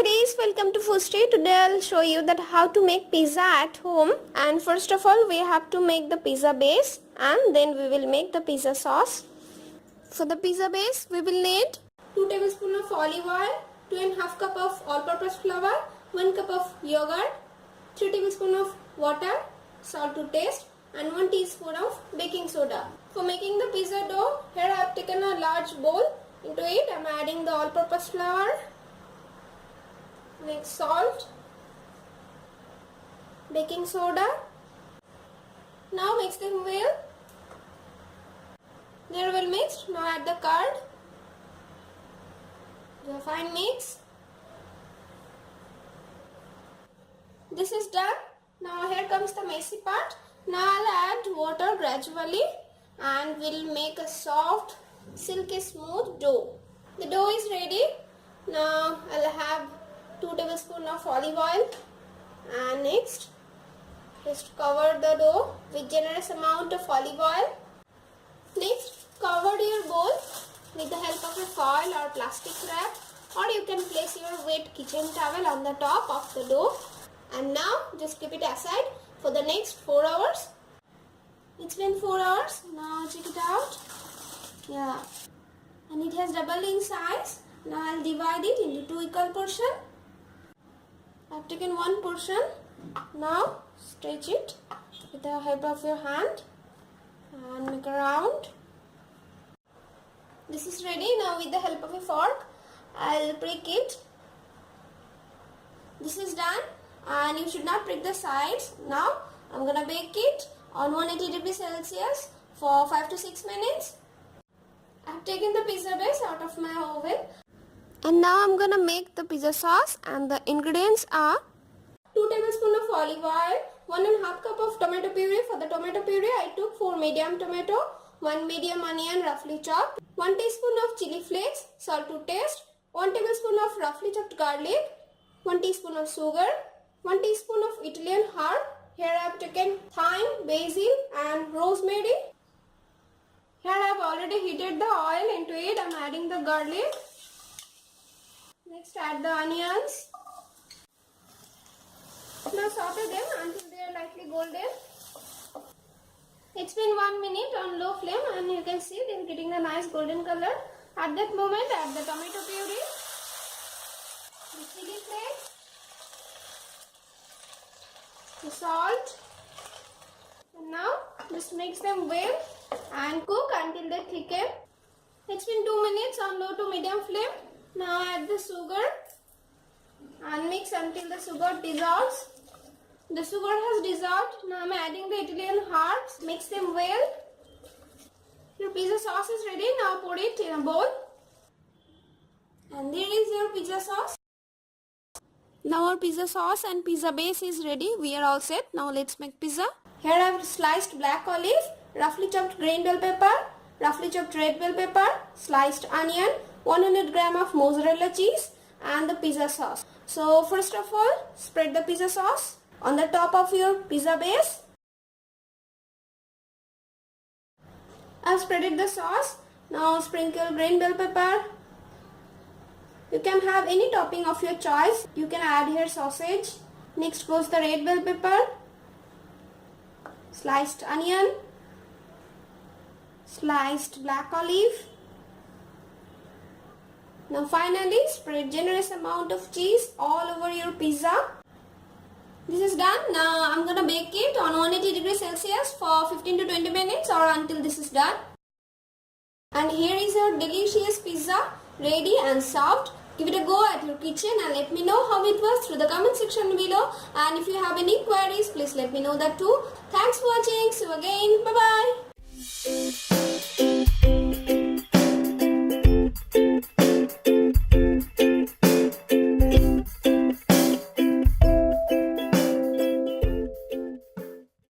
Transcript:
buddies, welcome to Food Street. Today I'll show you that how to make pizza at home. And first of all, we have to make the pizza base and then we will make the pizza sauce. For the pizza base, we will need 2 tablespoons of olive oil, 2.5 cup of all-purpose flour, 1 cup of yogurt, 3 tablespoons of water, salt to taste, and 1 teaspoon of baking soda. For making the pizza dough, here I have taken a large bowl. Into it, I am adding the all-purpose flour. Next, salt, baking soda. Now mix them well. They are well mixed. Now add the curd. Do a fine mix. This is done. Now here comes the messy part. Now I'll add water gradually and we'll make a soft, silky smooth dough. The dough is ready. Now I'll have 2 tablespoons of olive oil, and next just cover the dough with generous amount of olive oil. Next, cover your bowl with the help of a foil or plastic wrap, or you can place your wet kitchen towel on the top of the dough. And now just keep it aside for the next 4 hours. It's been 4 hours. Now check it out. Yeah, and it has doubled in size. Now I'll divide it into 2 equal portions. I've taken 1 portion. Now stretch it with the help of your hand and make a round. This is ready. Now with the help of a fork, I'll prick it. This is done, and you should not prick the sides. Now I'm gonna bake it on 180 degrees Celsius for 5 to 6 minutes. I've taken the pizza base out of my oven. And now I'm gonna make the pizza sauce, and the ingredients are 2 tablespoons of olive oil, 1.5 cup of tomato puree. For the tomato puree, I took 4 medium tomato, 1 medium onion roughly chopped, 1 teaspoon of chili flakes, salt to taste, 1 tablespoon of roughly chopped garlic, 1 teaspoon of sugar, 1 teaspoon of Italian herb. Here I have taken thyme, basil and rosemary. Here I have already heated the oil. Into it I am adding the garlic. Next, add the onions. Now saute them until they are lightly golden. It's been 1 minute on low flame, and you can see they're getting a nice golden color. At that moment, add the tomato puree, the chili flakes, the salt, and now just mix them well and cook until they thicken. It's been 2 minutes on low to medium flame. Now add the sugar and mix until the sugar dissolves. The sugar has dissolved. Now I am adding the Italian herbs. Mix them well. Your pizza sauce is ready. Now pour it in a bowl. And there is your pizza sauce. Now our pizza sauce and pizza base is ready. We are all set. Now let's make pizza. Here I have sliced black olive, roughly chopped green bell pepper, roughly chopped red bell pepper, sliced onion, 100 gram of mozzarella cheese, and the pizza sauce. So first of all, spread the pizza sauce on the top of your pizza base. I've spreaded the sauce. Now sprinkle green bell pepper. You can have any topping of your choice. You can add here sausage. Next goes the red bell pepper, sliced onion, sliced black olive. Now finally, spread generous amount of cheese all over your pizza. This is done. Now I'm gonna bake it on 180 degrees Celsius for 15 to 20 minutes or until this is done. And here is your delicious pizza ready and served. Give it a go at your kitchen and let me know how it was through the comment section below. And if you have any queries, please let me know that too. Thanks for watching. See you again. Bye bye.